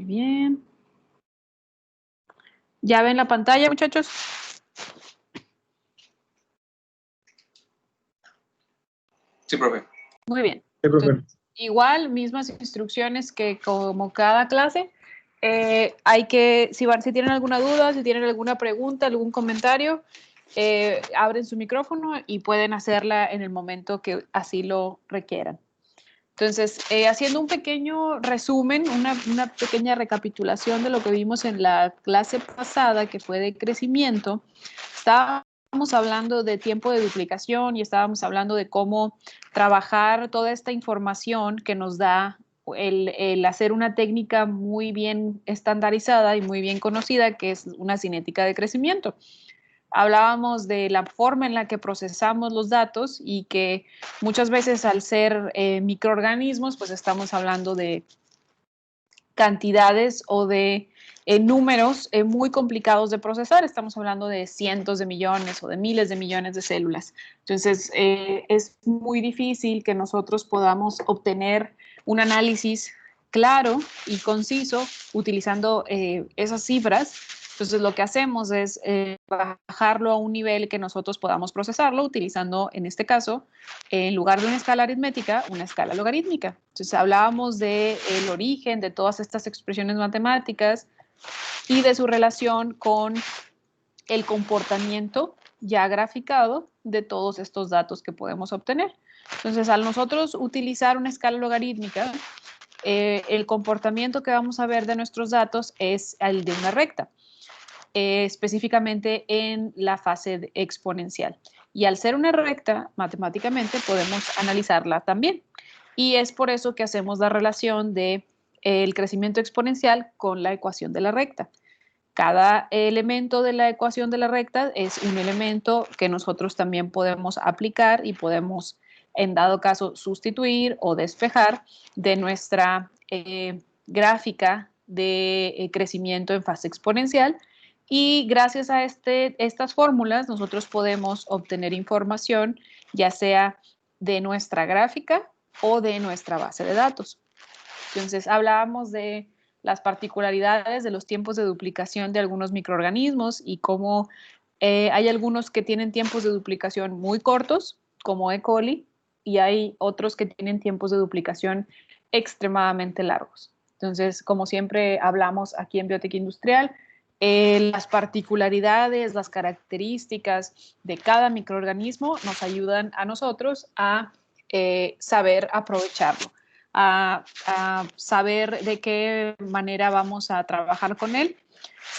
bien. ¿Ya ven la pantalla, muchachos? Sí, profe. Muy bien. Sí, profe. Entonces, igual, mismas instrucciones que como cada clase. Hay que, si tienen alguna duda, si tienen alguna pregunta, algún comentario, abren su micrófono y pueden hacerla en el momento que así lo requieran. Entonces, haciendo un pequeño resumen, una pequeña recapitulación de lo que vimos en la clase pasada, que fue de crecimiento, estábamos hablando de tiempo de duplicación y estábamos hablando de cómo trabajar toda esta información que nos da el hacer una técnica muy bien estandarizada y muy bien conocida, que es una cinética de crecimiento. Hablábamos de la forma en la que procesamos los datos y que muchas veces al ser microorganismos, pues estamos hablando de cantidades o de números muy complicados de procesar. Estamos hablando de cientos de millones o de miles de millones de células. Entonces, es muy difícil que nosotros podamos obtener un análisis claro y conciso utilizando esas cifras. Entonces, lo que hacemos es bajarlo a un nivel que nosotros podamos procesarlo utilizando, en este caso, en lugar de una escala aritmética, una escala logarítmica. Entonces, hablábamos del origen de todas estas expresiones matemáticas y de su relación con el comportamiento ya graficado de todos estos datos que podemos obtener. Entonces, al nosotros utilizar una escala logarítmica, el comportamiento que vamos a ver de nuestros datos es el de una recta. Específicamente en la fase exponencial. Y al ser una recta, matemáticamente podemos analizarla también. Y es por eso que hacemos la relación de el crecimiento exponencial con la ecuación de la recta. Cada elemento de la ecuación de la recta es un elemento que nosotros también podemos aplicar y podemos, en dado caso, sustituir o despejar de nuestra gráfica de crecimiento en fase exponencial. Y gracias a estas fórmulas nosotros podemos obtener información ya sea de nuestra gráfica o de nuestra base de datos. Entonces hablábamos de las particularidades de los tiempos de duplicación de algunos microorganismos y cómo hay algunos que tienen tiempos de duplicación muy cortos, como E. coli, y hay otros que tienen tiempos de duplicación extremadamente largos. Entonces, como siempre hablamos aquí en Biotech Industrial, las particularidades, las características de cada microorganismo nos ayudan a nosotros a saber aprovecharlo, a saber de qué manera vamos a trabajar con él,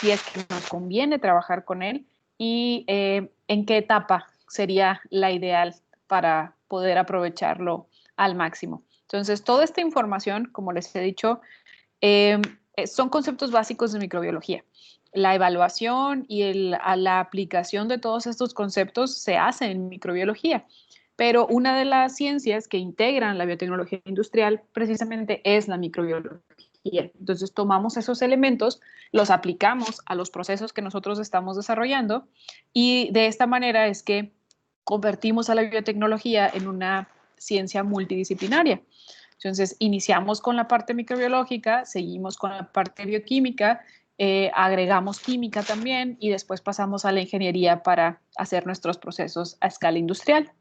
si es que nos conviene trabajar con él y en qué etapa sería la ideal para poder aprovecharlo al máximo. Entonces, toda esta información, como les he dicho, son conceptos básicos de microbiología. La evaluación y la aplicación de todos estos conceptos se hace en microbiología, pero una de las ciencias que integran la biotecnología industrial precisamente es la microbiología. Entonces tomamos esos elementos, los aplicamos a los procesos que nosotros estamos desarrollando y de esta manera es que convertimos a la biotecnología en una ciencia multidisciplinaria. Entonces, iniciamos con la parte microbiológica, seguimos con la parte bioquímica, agregamos química también y después pasamos a la ingeniería para hacer nuestros procesos a escala industrial.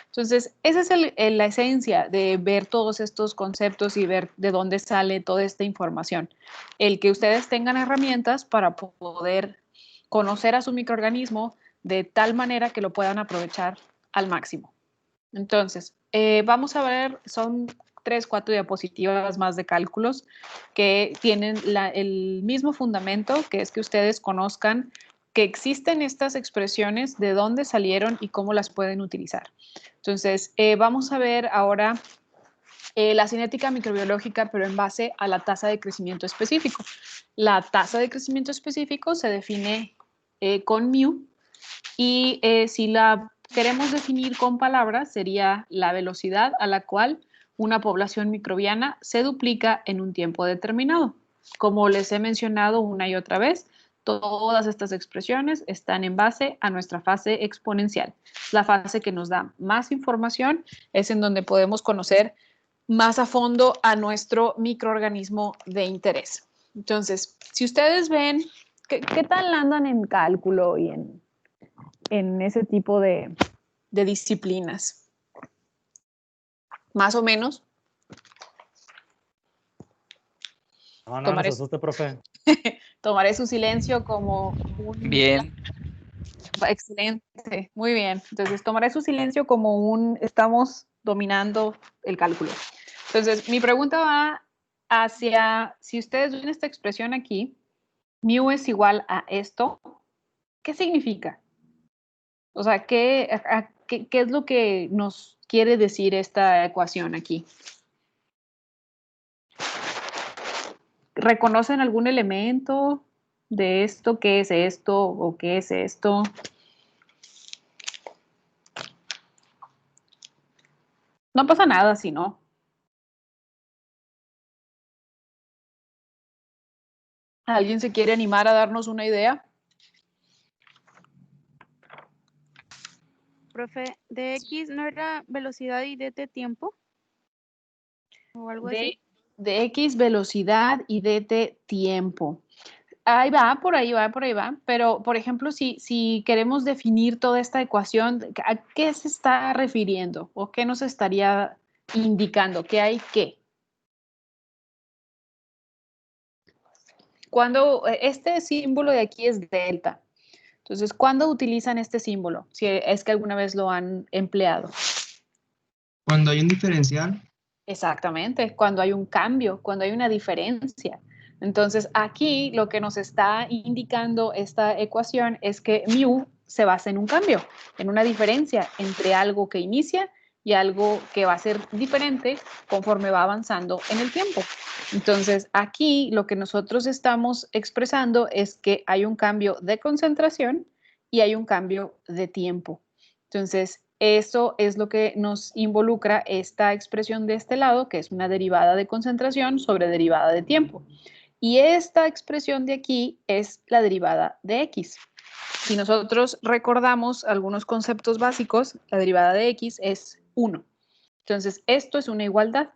Entonces, esa es la esencia de ver todos estos conceptos y ver de dónde sale toda esta información. El que ustedes tengan herramientas para poder conocer a su microorganismo de tal manera que lo puedan aprovechar al máximo. Entonces, vamos a ver, son 3, 4 diapositivas más de cálculos que tienen el mismo fundamento, que es que ustedes conozcan que existen estas expresiones, de dónde salieron y cómo las pueden utilizar. Entonces, vamos a ver ahora la cinética microbiológica, pero en base a la tasa de crecimiento específico. La tasa de crecimiento específico se define con mu y si la queremos definir con palabras, sería la velocidad a la cual una población microbiana se duplica en un tiempo determinado. Como les he mencionado una y otra vez, todas estas expresiones están en base a nuestra fase exponencial. La fase que nos da más información es en donde podemos conocer más a fondo a nuestro microorganismo de interés. Entonces, si ustedes ven, ¿qué tal andan en cálculo y en ese tipo de disciplinas? Más o menos. No, no, Tomaré, nos asuste, profe. tomaré su silencio como un... Bien. Excelente, muy bien. Entonces, tomaré su silencio como un estamos dominando el cálculo. Entonces, mi pregunta va hacia, si ustedes ven esta expresión aquí, mu es igual a esto, ¿qué significa? O sea, ¿qué es lo que nos quiere decir esta ecuación aquí? ¿Reconocen algún elemento de esto? ¿Qué es esto? ¿O qué es esto? No pasa nada si no. ¿Alguien se quiere animar a darnos una idea? Profe, dx no era velocidad y dt tiempo o algo así. De X velocidad y dt tiempo. Ahí va, por ahí va, por ahí va. Pero, por ejemplo, si queremos definir toda esta ecuación, ¿a qué se está refiriendo? ¿O qué nos estaría indicando? ¿Qué hay qué? Cuando este símbolo de aquí es delta. Entonces, ¿cuándo utilizan este símbolo? Si es que alguna vez lo han empleado. Cuando hay un diferencial, Exactamente, cuando hay un cambio, cuando hay una diferencia. Entonces, aquí lo que nos está indicando esta ecuación es que mu se basa en un cambio, en una diferencia entre algo que inicia y algo que va a ser diferente conforme va avanzando en el tiempo. Entonces, aquí lo que nosotros estamos expresando es que hay un cambio de concentración y hay un cambio de tiempo. Entonces, eso es lo que nos involucra esta expresión de este lado, que es una derivada de concentración sobre derivada de tiempo. Y esta expresión de aquí es la derivada de x. Si nosotros recordamos algunos conceptos básicos, la derivada de x es 1. Entonces, esto es una igualdad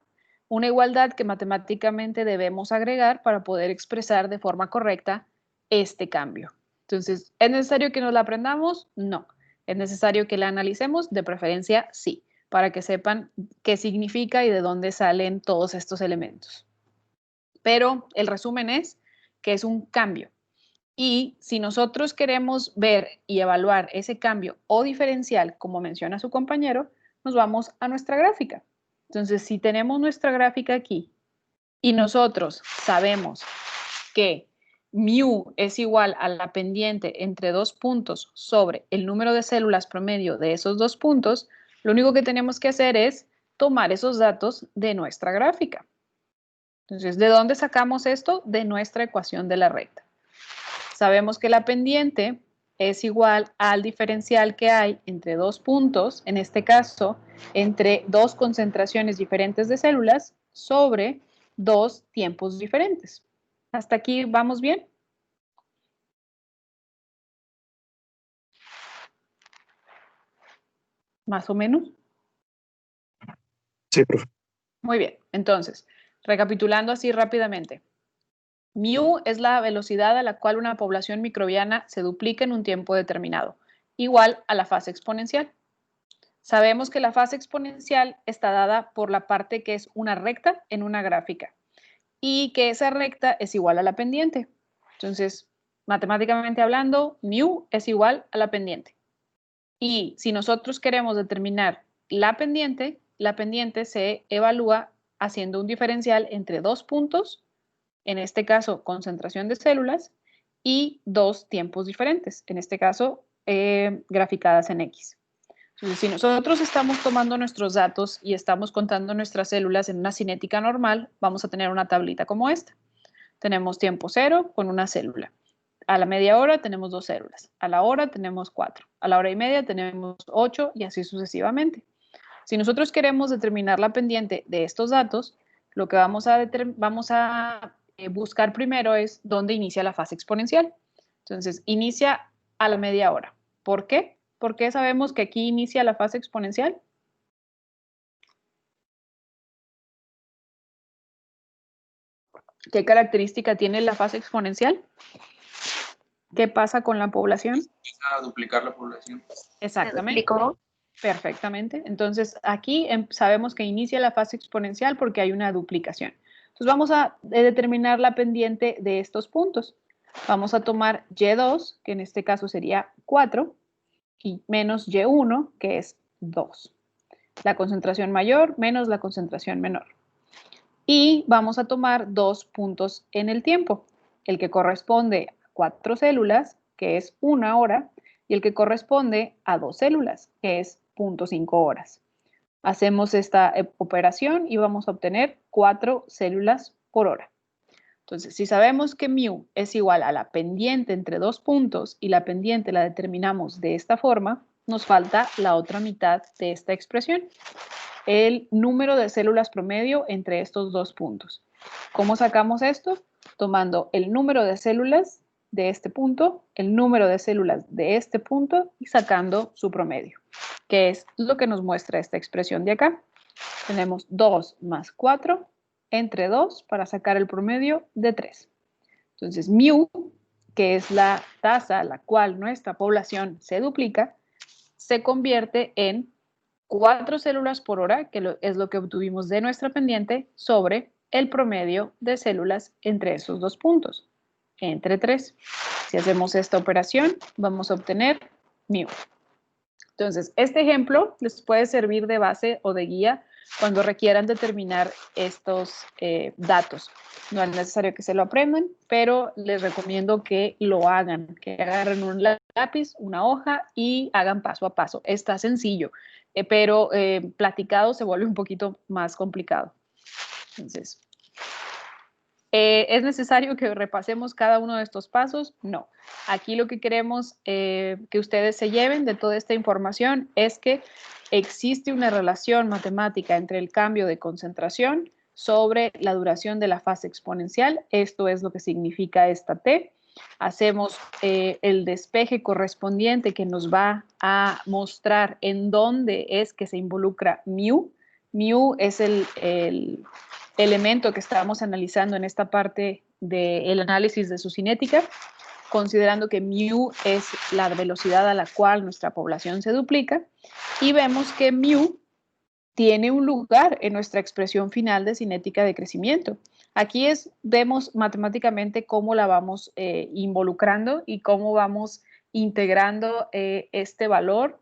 que matemáticamente debemos agregar para poder expresar de forma correcta este cambio. Entonces, ¿es necesario que nos la aprendamos? No. ¿Es necesario que la analicemos? De preferencia, sí, para que sepan qué significa y de dónde salen todos estos elementos. Pero el resumen es que es un cambio. Y si nosotros queremos ver y evaluar ese cambio o diferencial, como menciona su compañero, nos vamos a nuestra gráfica. Entonces, si tenemos nuestra gráfica aquí y nosotros sabemos que mu es igual a la pendiente entre dos puntos sobre el número de células promedio de esos dos puntos, lo único que tenemos que hacer es tomar esos datos de nuestra gráfica. Entonces, ¿de dónde sacamos esto? De nuestra ecuación de la recta. Sabemos que la pendiente es igual al diferencial que hay entre dos puntos, en este caso, entre dos concentraciones diferentes de células sobre dos tiempos diferentes. ¿Hasta aquí vamos bien? ¿Más o menos? sí, profe. Muy bien, entonces, recapitulando así rápidamente. Mu es la velocidad a la cual una población microbiana se duplica en un tiempo determinado, igual a la fase exponencial. Sabemos que la fase exponencial está dada por la parte que es una recta en una gráfica y que esa recta es igual a la pendiente. Entonces, matemáticamente hablando, mu es igual a la pendiente. Y si nosotros queremos determinar la pendiente se evalúa haciendo un diferencial entre dos puntos, en este caso concentración de células, y dos tiempos diferentes, en este caso graficadas en X. Entonces, si nosotros estamos tomando nuestros datos y estamos contando nuestras células en una cinética normal, vamos a tener una tablita como esta. Tenemos tiempo 0 con una célula. A la media hora tenemos 2 células. A la hora tenemos 4. A la hora y media tenemos 8 y así sucesivamente. Si nosotros queremos determinar la pendiente de estos datos, lo que vamos a buscar primero es dónde inicia la fase exponencial. Entonces, inicia a la media hora. ¿Por qué? ¿Por qué sabemos que aquí inicia la fase exponencial? ¿Qué característica tiene la fase exponencial? ¿Qué pasa con la población? Empieza a duplicar la población. Exactamente. Explicó. Perfectamente. Entonces, aquí sabemos que inicia la fase exponencial porque hay una duplicación. Entonces, vamos a determinar la pendiente de estos puntos. Vamos a tomar Y2, que en este caso sería 4, y menos Y1, que es 2. La concentración mayor menos la concentración menor. Y vamos a tomar 2 puntos en el tiempo. El que corresponde a 4 células, que es 1 hora, y el que corresponde a 2 células, que es 0.5 horas. Hacemos esta operación y vamos a obtener 4 células por hora. Entonces, si sabemos que mu es igual a la pendiente entre 2 puntos y la pendiente la determinamos de esta forma, nos falta la otra mitad de esta expresión, el número de células promedio entre estos 2 puntos. ¿Cómo sacamos esto? Tomando el número de células de este punto, el número de células de este punto y sacando su promedio, que es lo que nos muestra esta expresión de acá. Tenemos 2 más 4 entre 2 para sacar el promedio de 3. Entonces, mu, que es la tasa a la cual nuestra población se duplica, se convierte en 4 células por hora, que es lo que obtuvimos de nuestra pendiente, sobre el promedio de células entre esos 2 puntos, entre 3. Si hacemos esta operación, vamos a obtener mu. Entonces, este ejemplo les puede servir de base o de guía cuando requieran determinar estos datos. No es necesario que se lo aprendan, pero les recomiendo que lo hagan, que agarren un lápiz, una hoja y hagan paso a paso. Está sencillo, pero platicado se vuelve un poquito más complicado. Entonces, ¿es necesario que repasemos cada uno de estos pasos? No. Aquí lo que queremos que ustedes se lleven de toda esta información es que existe una relación matemática entre el cambio de concentración sobre la duración de la fase exponencial. Esto es lo que significa esta T. Hacemos el despeje correspondiente que nos va a mostrar en dónde es que se involucra mu. Mu es el elemento que estábamos analizando en esta parte del análisis de su cinética, considerando que mu es la velocidad a la cual nuestra población se duplica, y vemos que mu tiene un lugar en nuestra expresión final de cinética de crecimiento. Aquí vemos matemáticamente cómo la vamos involucrando y cómo vamos integrando este valor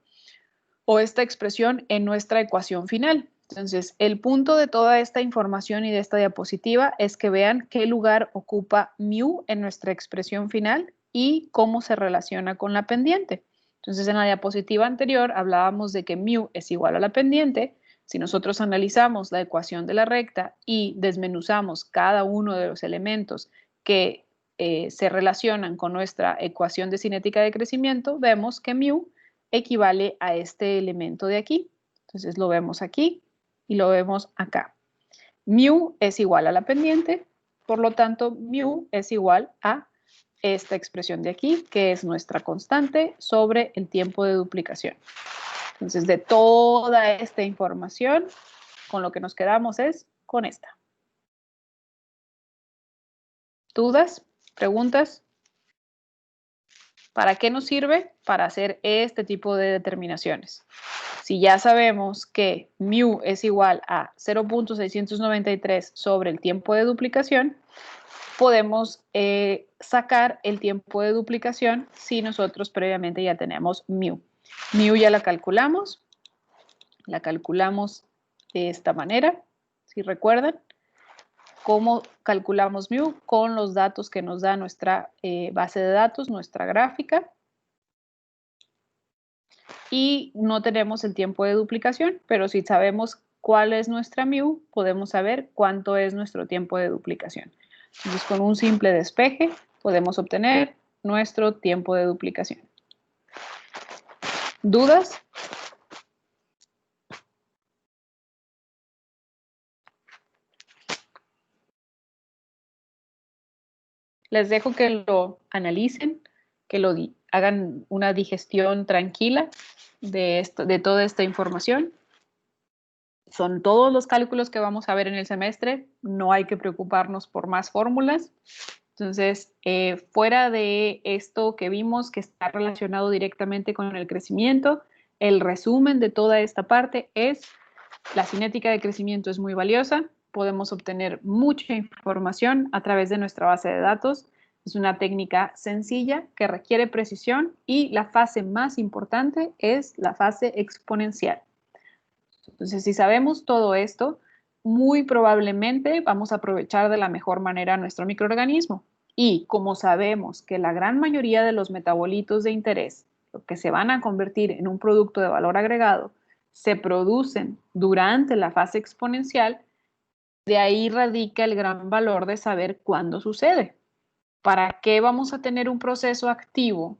o esta expresión en nuestra ecuación final. Entonces, el punto de toda esta información y de esta diapositiva es que vean qué lugar ocupa mu en nuestra expresión final y cómo se relaciona con la pendiente. Entonces, en la diapositiva anterior hablábamos de que mu es igual a la pendiente. Si nosotros analizamos la ecuación de la recta y desmenuzamos cada uno de los elementos que se relacionan con nuestra ecuación de cinética de crecimiento, vemos que mu equivale a este elemento de aquí. Entonces lo vemos aquí y lo vemos acá. Mu es igual a la pendiente, por lo tanto, mu es igual a esta expresión de aquí, que es nuestra constante sobre el tiempo de duplicación. Entonces, de toda esta información, con lo que nos quedamos es con esta. ¿Dudas? ¿Preguntas? ¿Para qué nos sirve? Para hacer este tipo de determinaciones. Si ya sabemos que mu es igual a 0.693 sobre el tiempo de duplicación, podemos sacar el tiempo de duplicación si nosotros previamente ya tenemos mu. Mu ya la calculamos de esta manera, si recuerdan. ¿Cómo calculamos mu? Con los datos que nos da nuestra base de datos, nuestra gráfica. Y no tenemos el tiempo de duplicación, pero si sabemos cuál es nuestra mu, podemos saber cuánto es nuestro tiempo de duplicación. Entonces, con un simple despeje podemos obtener nuestro tiempo de duplicación. ¿Dudas? Les dejo que lo analicen, que hagan una digestión tranquila de toda esta información. Son todos los cálculos que vamos a ver en el semestre, no hay que preocuparnos por más fórmulas. Entonces, fuera de esto que vimos que está relacionado directamente con el crecimiento, el resumen de toda esta parte es la cinética de crecimiento es muy valiosa, podemos obtener mucha información a través de nuestra base de datos. Es una técnica sencilla que requiere precisión y la fase más importante es la fase exponencial. Entonces, si sabemos todo esto, muy probablemente vamos a aprovechar de la mejor manera nuestro microorganismo. Y como sabemos que la gran mayoría de los metabolitos de interés, lo que se van a convertir en un producto de valor agregado, se producen durante la fase exponencial, de ahí radica el gran valor de saber cuándo sucede. ¿Para qué vamos a tener un proceso activo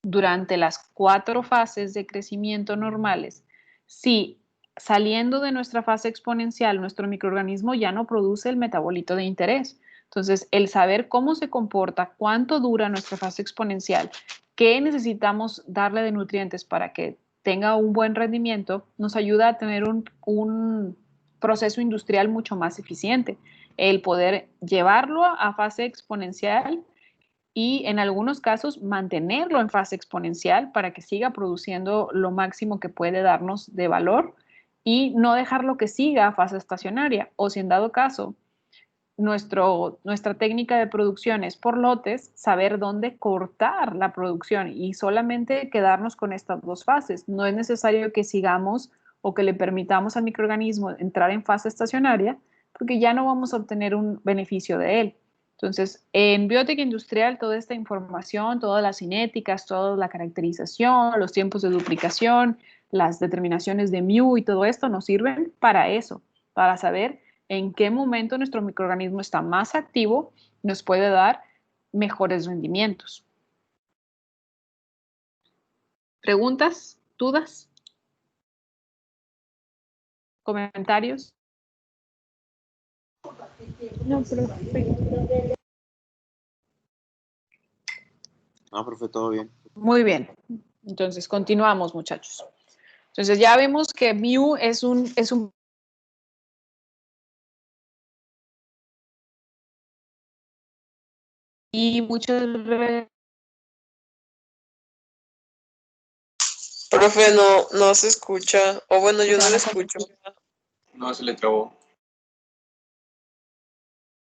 durante las 4 fases de crecimiento normales si saliendo de nuestra fase exponencial nuestro microorganismo ya no produce el metabolito de interés? Entonces, el saber cómo se comporta, cuánto dura nuestra fase exponencial, qué necesitamos darle de nutrientes para que tenga un buen rendimiento, nos ayuda a tener un proceso industrial mucho más eficiente. El poder llevarlo a fase exponencial y en algunos casos mantenerlo en fase exponencial para que siga produciendo lo máximo que puede darnos de valor y no dejarlo que siga a fase estacionaria. O si en dado caso nuestra técnica de producción es por lotes, saber dónde cortar la producción y solamente quedarnos con estas 2 fases. No es necesario que sigamos o que le permitamos al microorganismo entrar en fase estacionaria porque ya no vamos a obtener un beneficio de él. Entonces, en biotec industrial, toda esta información, todas las cinéticas, toda la caracterización, los tiempos de duplicación, las determinaciones de mu y todo esto nos sirven para eso, para saber en qué momento nuestro microorganismo está más activo, nos puede dar mejores rendimientos. ¿Preguntas? ¿Dudas? ¿Comentarios? No, profe. No, profe, todo bien. Muy bien. Entonces, continuamos, muchachos. Entonces, ya vemos que mu es un y muchas veces Profe, no se escucha. O bueno, yo no lo escucho. No, se le trabó.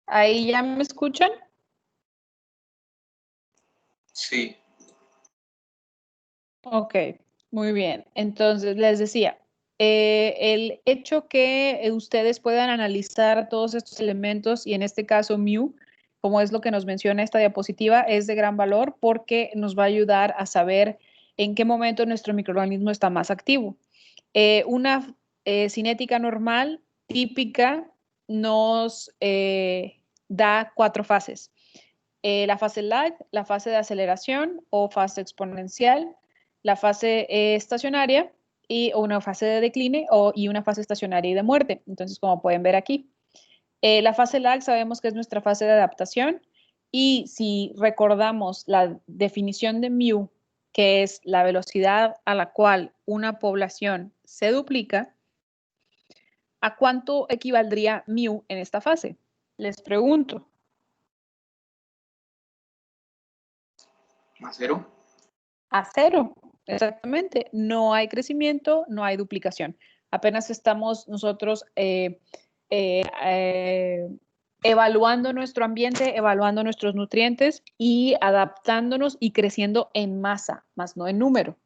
¿Ahí ya me escuchan? Sí. Ok, muy bien. Entonces, les decía, el hecho que ustedes puedan analizar todos estos elementos y en este caso mu, como es lo que nos menciona esta diapositiva, es de gran valor porque nos va a ayudar a saber en qué momento nuestro microorganismo está más activo. Una cinética normal, típica, nos da 4 fases. La fase lag, la fase de aceleración o fase exponencial, la fase estacionaria y una fase de decline y una fase estacionaria y de muerte. Entonces, como pueden ver aquí, la fase lag sabemos que es nuestra fase de adaptación y si recordamos la definición de mu, que es la velocidad a la cual una población se duplica, ¿a cuánto equivaldría mu en esta fase? Les pregunto. ¿A 0? A 0, exactamente. No hay crecimiento, no hay duplicación. Apenas estamos nosotros evaluando nuestro ambiente, evaluando nuestros nutrientes y adaptándonos y creciendo en masa, más no en número.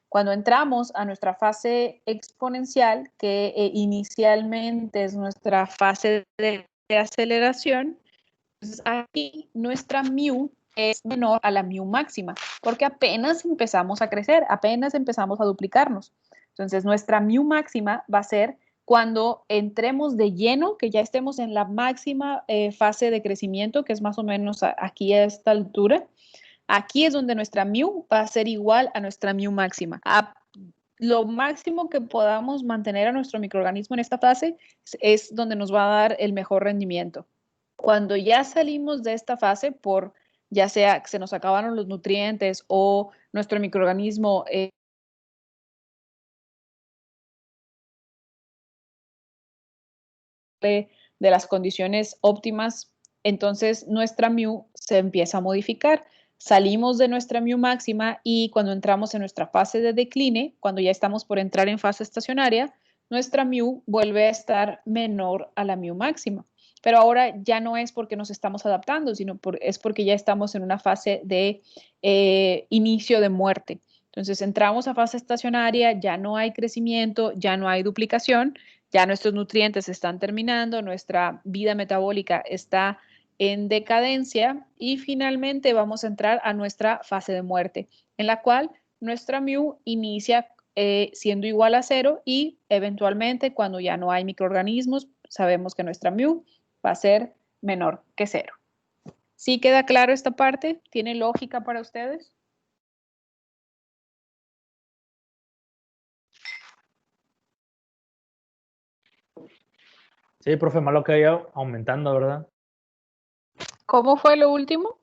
Cuando entramos a nuestra fase exponencial, que inicialmente es nuestra fase de aceleración, entonces aquí nuestra mu es menor a la mu máxima, porque apenas empezamos a crecer, apenas empezamos a duplicarnos. Entonces nuestra mu máxima va a ser cuando entremos de lleno, que ya estemos en la máxima fase de crecimiento, que es más o menos aquí a esta altura. Aquí es donde nuestra mu va a ser igual a nuestra mu máxima. Lo máximo que podamos mantener a nuestro microorganismo en esta fase es donde nos va a dar el mejor rendimiento. Cuando ya salimos de esta fase, por ya sea que se nos acabaron los nutrientes o nuestro microorganismo de las condiciones óptimas, entonces nuestra mu se empieza a modificar. Salimos de nuestra mu máxima y cuando entramos en nuestra fase de decline, cuando ya estamos por entrar en fase estacionaria, nuestra mu vuelve a estar menor a la mu máxima. Pero ahora ya no es porque nos estamos adaptando, sino es porque ya estamos en una fase de inicio de muerte. Entonces entramos a fase estacionaria, ya no hay crecimiento, ya no hay duplicación, ya nuestros nutrientes están terminando, nuestra vida metabólica está en decadencia y finalmente vamos a entrar a nuestra fase de muerte, en la cual nuestra mu inicia siendo igual a 0 y eventualmente cuando ya no hay microorganismos, sabemos que nuestra mu va a ser menor que 0. ¿Sí queda claro esta parte? ¿Tiene lógica para ustedes? Sí, profe, malo que vaya aumentando, ¿verdad? ¿Cómo fue lo último?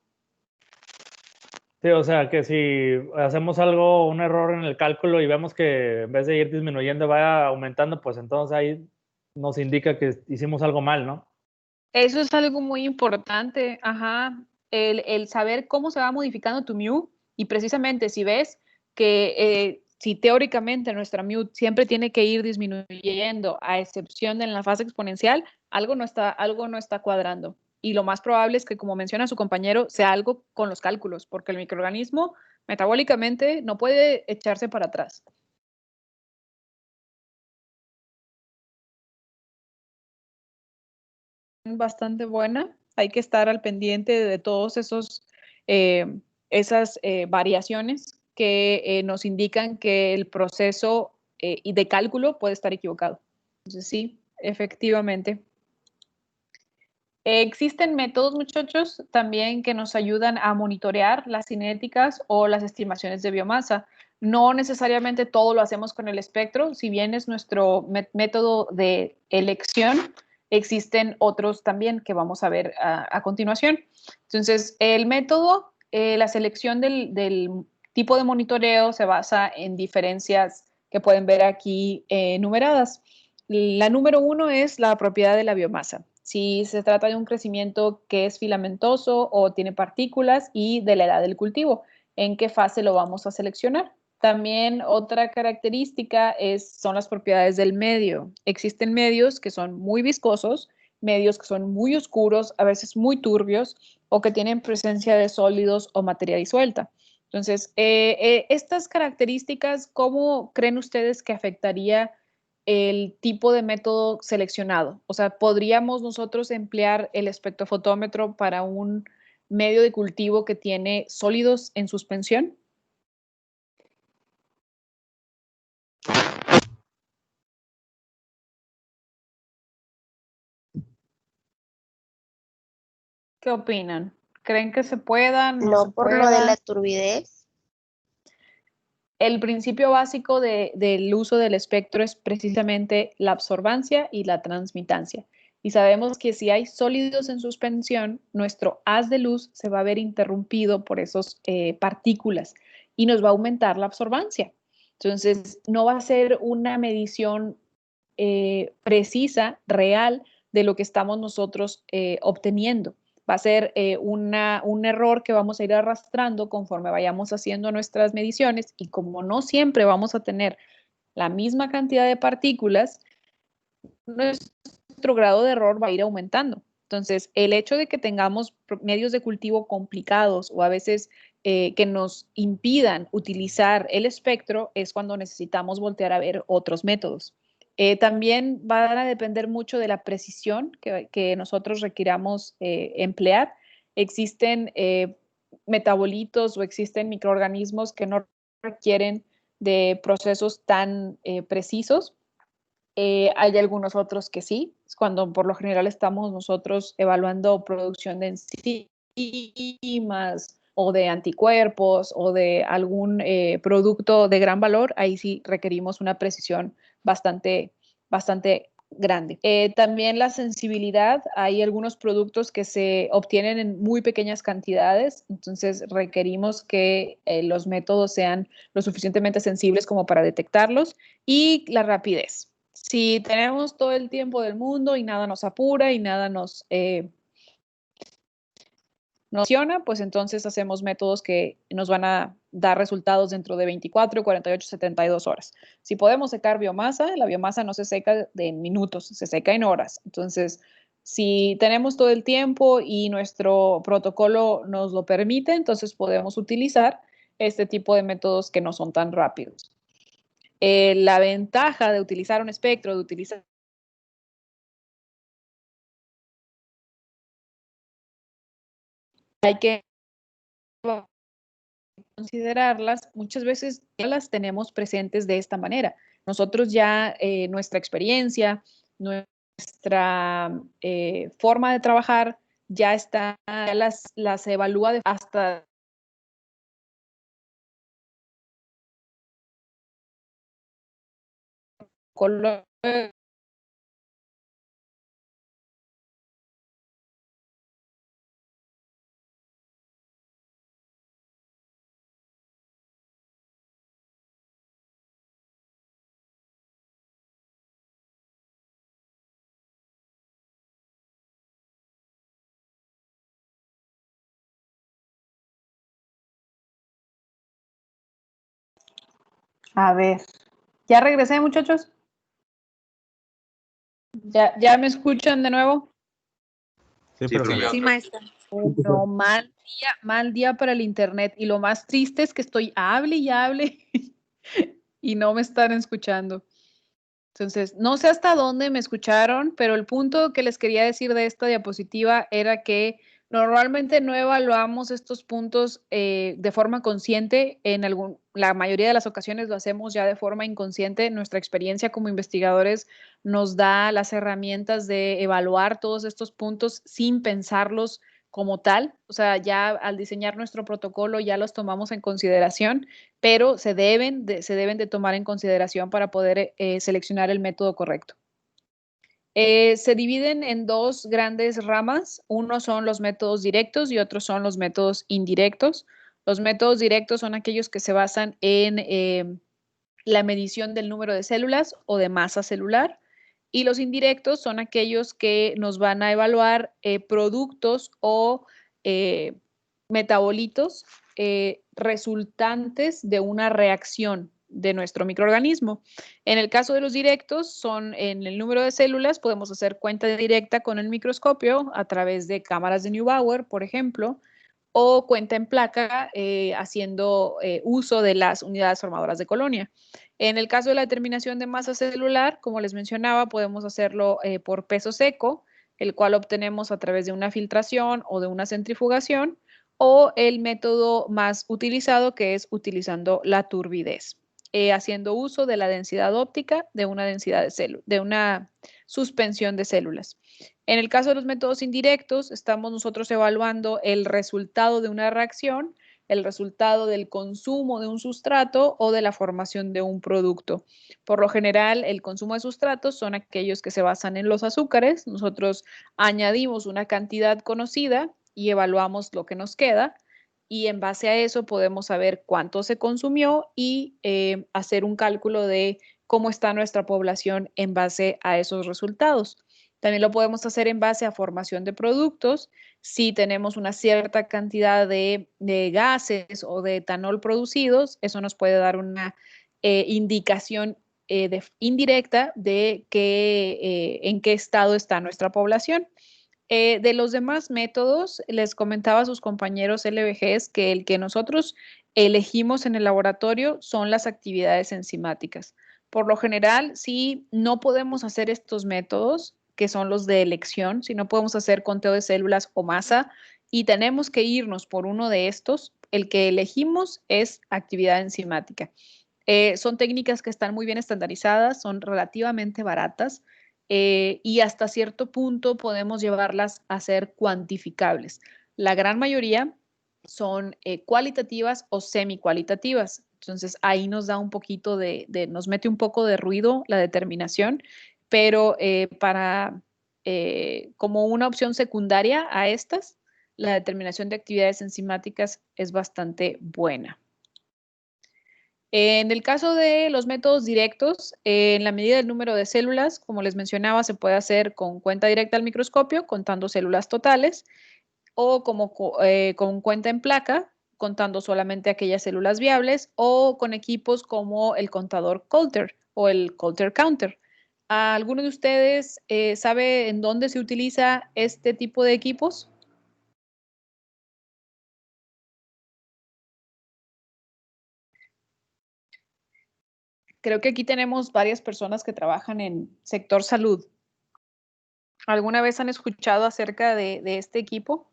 Sí, o sea, que si hacemos algo, un error en el cálculo y vemos que en vez de ir disminuyendo va aumentando, pues entonces ahí nos indica que hicimos algo mal, ¿no? Eso es algo muy importante, ajá, el saber cómo se va modificando tu mu y precisamente si ves que si teóricamente nuestra mu siempre tiene que ir disminuyendo a excepción de en la fase exponencial, algo no está cuadrando. Y lo más probable es que, como menciona su compañero, sea algo con los cálculos, porque el microorganismo metabólicamente no puede echarse para atrás. Bastante buena. Hay que estar al pendiente de todos esas variaciones que nos indican que el proceso de cálculo puede estar equivocado. Entonces, sí, efectivamente. Existen métodos, muchachos, también que nos ayudan a monitorear las cinéticas o las estimaciones de biomasa. No necesariamente todo lo hacemos con el espectro, si bien es nuestro método de elección, existen otros también que vamos a ver a continuación. Entonces, el método, la selección del tipo de monitoreo se basa en diferencias que pueden ver aquí numeradas. La número 1 es la propiedad de la biomasa. Si se trata de un crecimiento que es filamentoso o tiene partículas y de la edad del cultivo, ¿en qué fase lo vamos a seleccionar? También otra característica son las propiedades del medio. Existen medios que son muy viscosos, medios que son muy oscuros, a veces muy turbios o que tienen presencia de sólidos o materia disuelta. Entonces, estas características, ¿cómo creen ustedes que afectaría el tipo de método seleccionado? O sea, ¿podríamos nosotros emplear el espectrofotómetro para un medio de cultivo que tiene sólidos en suspensión? ¿Qué opinan? ¿Creen que se pueda? ¿No se No por lo de pueda? la turbidez. El principio básico del uso del espectro es precisamente la absorbancia y la transmitancia. Y sabemos que si hay sólidos en suspensión, nuestro haz de luz se va a ver interrumpido por esas partículas y nos va a aumentar la absorbancia. Entonces, no va a ser una medición precisa, real, de lo que estamos nosotros obteniendo. Va a ser un error que vamos a ir arrastrando conforme vayamos haciendo nuestras mediciones y como no siempre vamos a tener la misma cantidad de partículas, nuestro grado de error va a ir aumentando. Entonces, el hecho de que tengamos medios de cultivo complicados o a veces que nos impidan utilizar el espectro es cuando necesitamos voltear a ver otros métodos. También van a depender mucho de la precisión que nosotros requiramos emplear. Existen metabolitos o existen microorganismos que no requieren de procesos tan precisos. Hay algunos otros que sí, cuando por lo general estamos nosotros evaluando producción de enzimas o de anticuerpos o de algún producto de gran valor, ahí sí requerimos una precisión bastante grande. También la sensibilidad, hay algunos productos que se obtienen en muy pequeñas cantidades, entonces requerimos que los métodos sean lo suficientemente sensibles como para detectarlos, y la rapidez. Si tenemos todo el tiempo del mundo y nada nos apura y nada nos funciona, pues entonces hacemos métodos que nos van a dar resultados dentro de 24, 48, 72 horas. Si podemos secar biomasa, la biomasa no se seca en minutos, se seca en horas. Entonces, si tenemos todo el tiempo y nuestro protocolo nos lo permite, entonces podemos utilizar este tipo de métodos que no son tan rápidos. La ventaja de utilizar un espectro, de utilizar hay que considerarlas, muchas veces ya las tenemos presentes de esta manera. Nosotros ya nuestra experiencia, nuestra forma de trabajar ya está, ya las evalúa hasta color. A ver, ya regresé, muchachos. ¿Ya me escuchan de nuevo? Sí, Sí, profe. profe. Sí, maestra. No, mal día para el internet. Y lo más triste es que estoy hable y hable y no me están escuchando. Entonces, no sé hasta dónde me escucharon, pero el punto que les quería decir de esta diapositiva era que normalmente no evaluamos estos puntos de forma consciente. La mayoría de las ocasiones lo hacemos ya de forma inconsciente. Nuestra experiencia como investigadores nos da las herramientas de evaluar todos estos puntos sin pensarlos como tal. O sea, ya al diseñar nuestro protocolo ya los tomamos en consideración, pero se deben de tomar en consideración para poder seleccionar el método correcto. Se dividen en dos grandes ramas. Uno son los métodos directos y otros son los métodos indirectos. Los métodos directos son aquellos que se basan en la medición del número de células o de masa celular. Y los indirectos son aquellos que nos van a evaluar productos o metabolitos resultantes de una reacción de nuestro microorganismo. En el caso de los directos, son en el número de células, podemos hacer cuenta directa con el microscopio a través de cámaras de Neubauer, por ejemplo, o cuenta en placa haciendo uso de las unidades formadoras de colonia. En el caso de la determinación de masa celular, como les mencionaba, podemos hacerlo por peso seco, el cual obtenemos a través de una filtración o de una centrifugación, o el método más utilizado, que es utilizando la turbidez, haciendo uso de la densidad óptica de una densidad de una suspensión de células. En el caso de los métodos indirectos, estamos nosotros evaluando el resultado de una reacción, el resultado del consumo de un sustrato o de la formación de un producto. Por lo general, el consumo de sustratos son aquellos que se basan en los azúcares. Nosotros añadimos una cantidad conocida y evaluamos lo que nos queda, y en base a eso podemos saber cuánto se consumió y hacer un cálculo de cómo está nuestra población en base a esos resultados. También lo podemos hacer en base a formación de productos. Si tenemos una cierta cantidad de gases o de etanol producidos, eso nos puede dar una indicación indirecta de en qué estado está nuestra población. De los demás métodos, les comentaba a sus compañeros LBGs que el que nosotros elegimos en el laboratorio son las actividades enzimáticas. Por lo general, si no podemos hacer estos métodos, que son los de elección, si no podemos hacer conteo de células o masa y tenemos que irnos por uno de estos, el que elegimos es actividad enzimática. Son técnicas que están muy bien estandarizadas, son relativamente baratas y hasta cierto punto podemos llevarlas a ser cuantificables. La gran mayoría son cualitativas o semi-cualitativas. Entonces ahí nos da un poquito nos mete un poco de ruido la determinación, pero como una opción secundaria a estas, la determinación de actividades enzimáticas es bastante buena. En el caso de los métodos directos, en la medida del número de células, como les mencionaba, se puede hacer con cuenta directa al microscopio, contando células totales, o con cuenta en placa, contando solamente aquellas células viables, o con equipos como el contador Coulter o el Coulter Counter. ¿Alguno de ustedes sabe en dónde se utiliza este tipo de equipos? Creo que aquí tenemos varias personas que trabajan en sector salud. ¿Alguna vez han escuchado acerca de este equipo?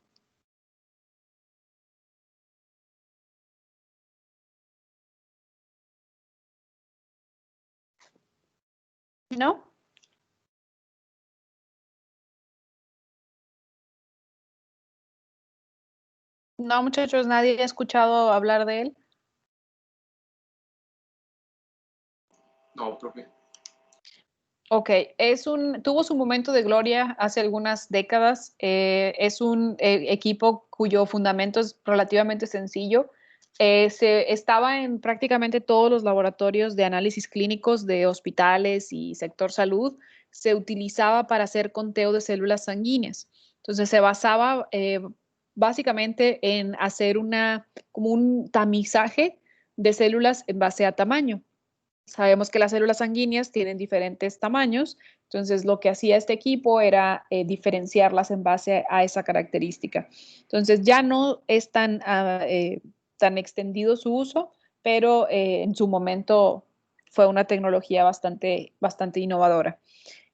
¿No? No, muchachos, nadie ha escuchado hablar de él. No, profe. Ok, tuvo su momento de gloria hace algunas décadas. Es un equipo cuyo fundamento es relativamente sencillo. Estaba en prácticamente todos los laboratorios de análisis clínicos de hospitales y sector salud. Se utilizaba para hacer conteo de células sanguíneas. Entonces se basaba básicamente en hacer como un tamizaje de células en base a tamaño. Sabemos que las células sanguíneas tienen diferentes tamaños, entonces lo que hacía este equipo era diferenciarlas en base a esa característica. Entonces ya no es tan extendido su uso, pero en su momento fue una tecnología bastante innovadora.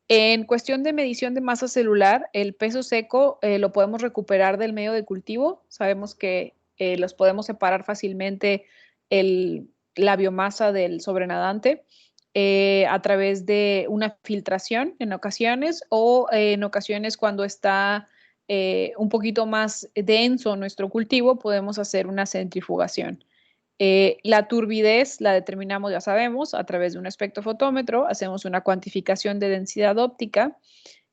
En cuestión de medición de masa celular, el peso seco lo podemos recuperar del medio de cultivo. Sabemos que los podemos separar fácilmente la biomasa del sobrenadante a través de una filtración en ocasiones o en ocasiones cuando está un poquito más denso nuestro cultivo, podemos hacer una centrifugación. La turbidez la determinamos, ya sabemos, a través de un espectrofotómetro, hacemos una cuantificación de densidad óptica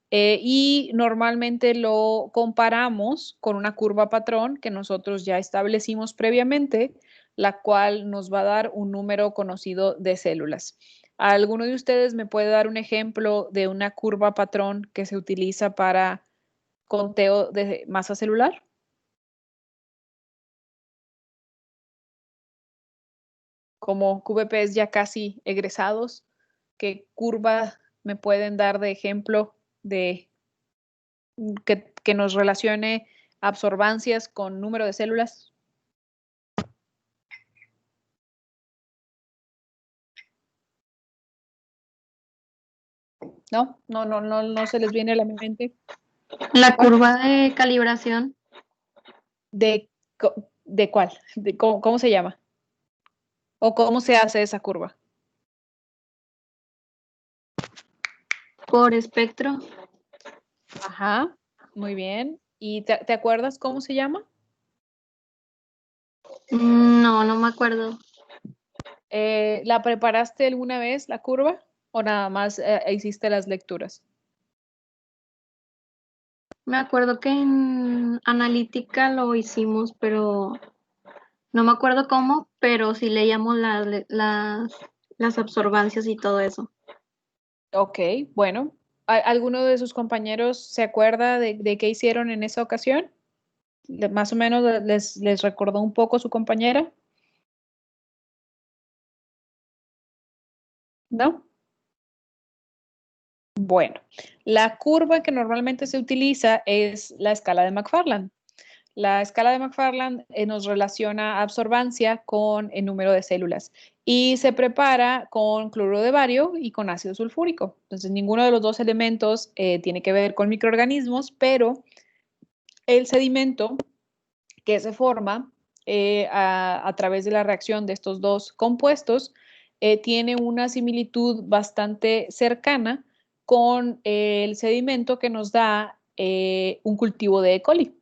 y normalmente lo comparamos con una curva patrón que nosotros ya establecimos previamente, la cual nos va a dar un número conocido de células. ¿Alguno de ustedes me puede dar un ejemplo de una curva patrón que se utiliza para conteo de masa celular? Como QVPs ya casi egresados, ¿qué curva me pueden dar de ejemplo de que nos relacione absorbancias con número de células? No se les viene a la mente. La curva de calibración. ¿De, de cuál? ¿Cómo se llama? ¿O cómo se hace esa curva? Por espectro. Ajá, muy bien. ¿Y te acuerdas cómo se llama? No, no me acuerdo. ¿La preparaste alguna vez, la curva? ¿O nada más hiciste las lecturas? Me acuerdo que en analítica lo hicimos, pero no me acuerdo cómo, pero sí leíamos las absorbancias y todo eso. Ok, bueno. ¿Alguno de sus compañeros se acuerda de qué hicieron en esa ocasión? Más o menos les recordó un poco su compañera, ¿no? Bueno, la curva que normalmente se utiliza es la escala de McFarland. La escala de McFarland nos relaciona absorbancia con el número de células y se prepara con cloruro de bario y con ácido sulfúrico. Entonces, ninguno de los dos elementos tiene que ver con microorganismos, pero el sedimento que se forma a través de la reacción de estos dos compuestos tiene una similitud bastante cercana con el sedimento que nos da un cultivo de E. coli.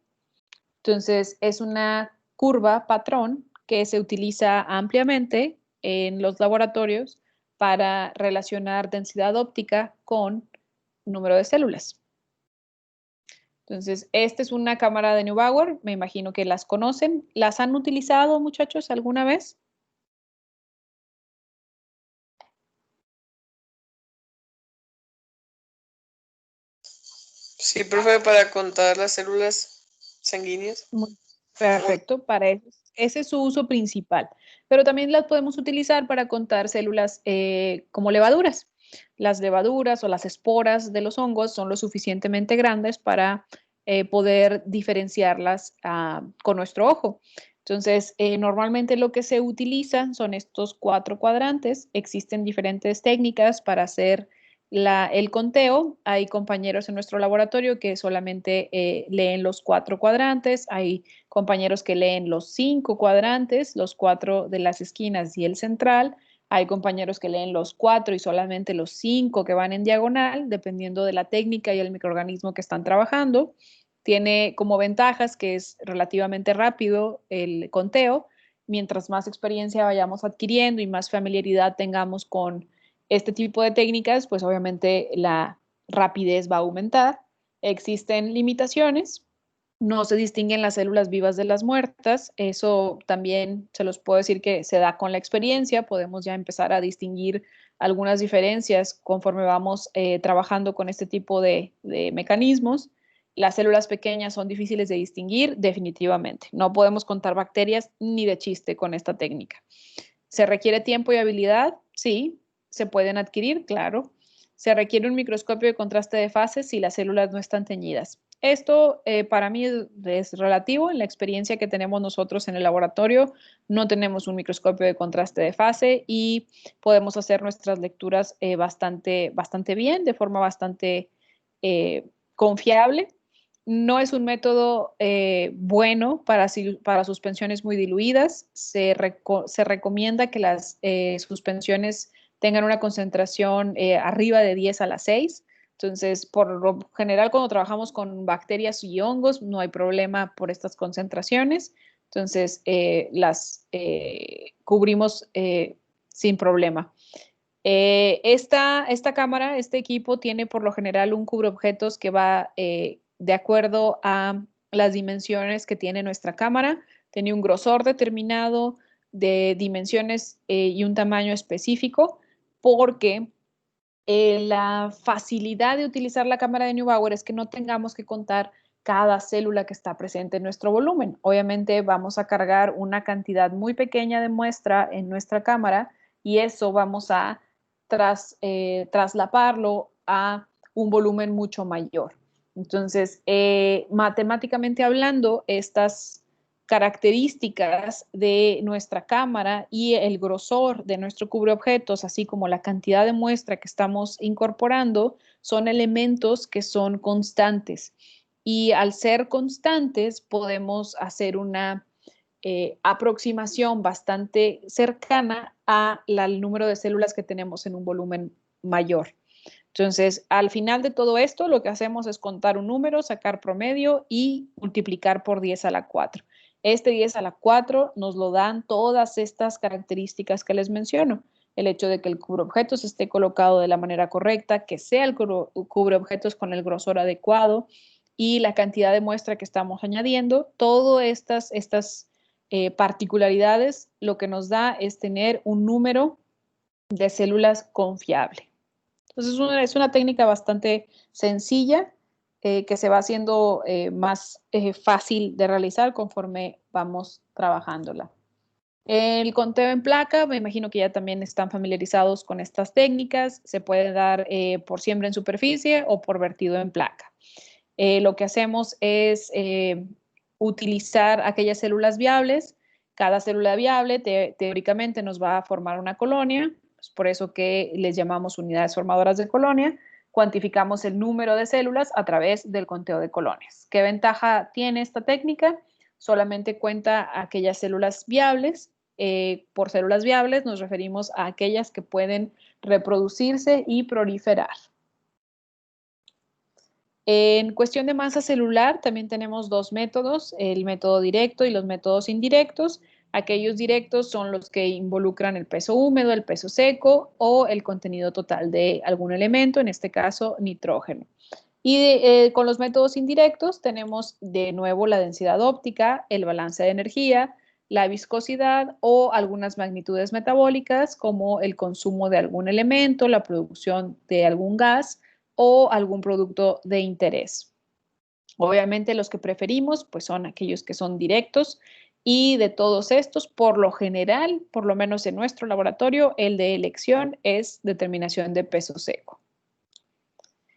Entonces, es una curva patrón que se utiliza ampliamente en los laboratorios para relacionar densidad óptica con número de células. Entonces, esta es una cámara de Neubauer, me imagino que las conocen. ¿Las han utilizado, muchachos, alguna vez? Sí, profe, para contar las células sanguíneas. Muy perfecto, para eso. Ese es su uso principal. Pero también las podemos utilizar para contar células como levaduras. Las levaduras o las esporas de los hongos son lo suficientemente grandes para poder diferenciarlas con nuestro ojo. Entonces, normalmente lo que se utiliza son estos 4 cuadrantes. Existen diferentes técnicas para hacer el conteo. Hay compañeros en nuestro laboratorio que solamente leen los 4 cuadrantes, hay compañeros que leen los 5 cuadrantes, los 4 de las esquinas y el central, hay compañeros que leen los 4 y solamente los 5 que van en diagonal, dependiendo de la técnica y el microorganismo que están trabajando. Tiene como ventajas que es relativamente rápido el conteo, mientras más experiencia vayamos adquiriendo y más familiaridad tengamos con este tipo de técnicas, pues obviamente la rapidez va a aumentar. Existen limitaciones, no se distinguen las células vivas de las muertas, eso también se los puedo decir que se da con la experiencia, podemos ya empezar a distinguir algunas diferencias conforme vamos trabajando con este tipo de mecanismos. Las células pequeñas son difíciles de distinguir, definitivamente. No podemos contar bacterias ni de chiste con esta técnica. ¿Se requiere tiempo y habilidad? Sí. ¿Se pueden adquirir? Claro. ¿Se requiere un microscopio de contraste de fases si las células no están teñidas? Esto para mí es relativo. En la experiencia que tenemos nosotros en el laboratorio, no tenemos un microscopio de contraste de fase y podemos hacer nuestras lecturas bastante bien, de forma bastante confiable. No es un método bueno para suspensiones muy diluidas. Se recomienda que las suspensiones tengan una concentración arriba de 10 a la 6. Entonces, por lo general, cuando trabajamos con bacterias y hongos, no hay problema por estas concentraciones. Entonces, las cubrimos sin problema. Esta cámara, este equipo, tiene por lo general un cubreobjetos que va de acuerdo a las dimensiones que tiene nuestra cámara. Tiene un grosor determinado de dimensiones y un tamaño específico, porque la facilidad de utilizar la cámara de Neubauer es que no tengamos que contar cada célula que está presente en nuestro volumen. Obviamente vamos a cargar una cantidad muy pequeña de muestra en nuestra cámara y eso vamos a traslaparlo a un volumen mucho mayor. Entonces, matemáticamente hablando, estas características de nuestra cámara y el grosor de nuestro cubreobjetos, así como la cantidad de muestra que estamos incorporando, son elementos que son constantes. Y al ser constantes, podemos hacer una aproximación bastante cercana al número de células que tenemos en un volumen mayor. Entonces, al final de todo esto, lo que hacemos es contar un número, sacar promedio y multiplicar por 10 a la 4. Este 10 a la 4 nos lo dan todas estas características que les menciono. El hecho de que el cubreobjetos esté colocado de la manera correcta, que sea el cubreobjetos con el grosor adecuado y la cantidad de muestra que estamos añadiendo. Todas estas particularidades lo que nos da es tener un número de células confiable. Entonces es una técnica bastante sencilla que se va haciendo más fácil de realizar conforme vamos trabajándola. El conteo en placa, me imagino que ya también están familiarizados con estas técnicas. Se puede dar por siembra en superficie o por vertido en placa. Lo que hacemos es utilizar aquellas células viables. Cada célula viable teóricamente nos va a formar una colonia. Es por eso que les llamamos unidades formadoras de colonia. Cuantificamos el número de células a través del conteo de colonias. ¿Qué ventaja tiene esta técnica? Solamente cuenta aquellas células viables. Por células viables nos referimos a aquellas que pueden reproducirse y proliferar. En cuestión de masa celular, también tenemos dos métodos, el método directo y los métodos indirectos. Aquellos directos son los que involucran el peso húmedo, el peso seco o el contenido total de algún elemento, en este caso nitrógeno. Y con los métodos indirectos tenemos de nuevo la densidad óptica, el balance de energía, la viscosidad o algunas magnitudes metabólicas como el consumo de algún elemento, la producción de algún gas o algún producto de interés. Obviamente los que preferimos pues son aquellos que son directos, y de todos estos, por lo general, por lo menos en nuestro laboratorio, el de elección es determinación de peso seco.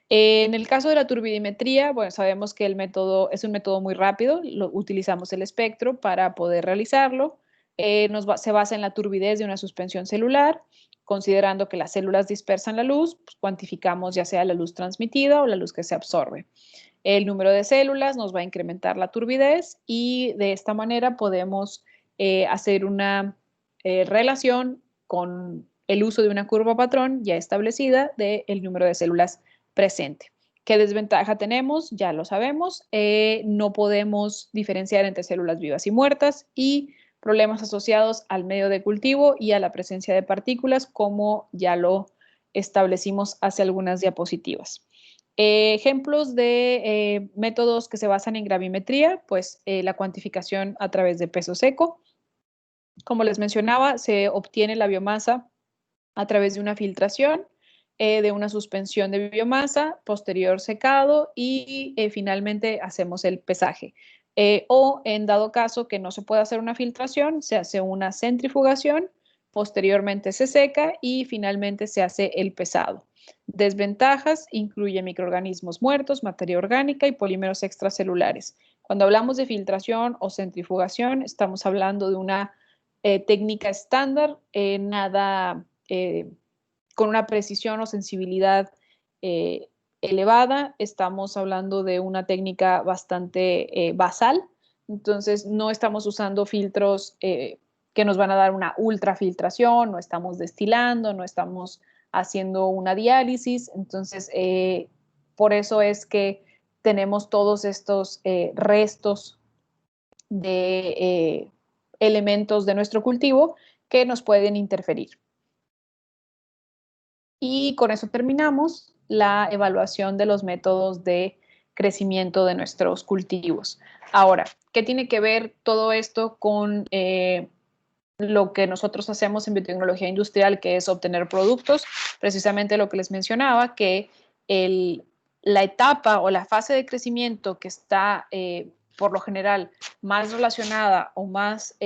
En el caso de la turbidimetría, bueno, sabemos que el método es un método muy rápido, utilizamos el espectro para poder realizarlo. Se basa en la turbidez de una suspensión celular, considerando que las células dispersan la luz, pues, cuantificamos ya sea la luz transmitida o la luz que se absorbe. El número de células nos va a incrementar la turbidez y de esta manera podemos hacer una relación con el uso de una curva patrón ya establecida del número de células presente. ¿Qué desventaja tenemos? Ya lo sabemos. No podemos diferenciar entre células vivas y muertas, y problemas asociados al medio de cultivo y a la presencia de partículas, como ya lo establecimos hace algunas diapositivas. Ejemplos de métodos que se basan en gravimetría, pues la cuantificación a través de peso seco. Como les mencionaba, se obtiene la biomasa a través de una filtración, de una suspensión de biomasa, posterior secado y finalmente hacemos el pesaje. O en dado caso que no se pueda hacer una filtración, se hace una centrifugación, posteriormente se seca y finalmente se hace el pesado. Desventajas: incluye microorganismos muertos, materia orgánica y polímeros extracelulares. Cuando hablamos de filtración o centrifugación, estamos hablando de una técnica estándar, nada con una precisión o sensibilidad elevada. Estamos hablando de una técnica bastante basal, entonces no estamos usando filtros que nos van a dar una ultrafiltración, no estamos destilando, no estamos haciendo una diálisis. Entonces, por eso es que tenemos todos estos restos de elementos de nuestro cultivo que nos pueden interferir. Y con eso terminamos la evaluación de los métodos de crecimiento de nuestros cultivos. Ahora, ¿qué tiene que ver todo esto con lo que nosotros hacemos en biotecnología industrial, que es obtener productos? Precisamente lo que les mencionaba, que la etapa o la fase de crecimiento que está por lo general más relacionada o más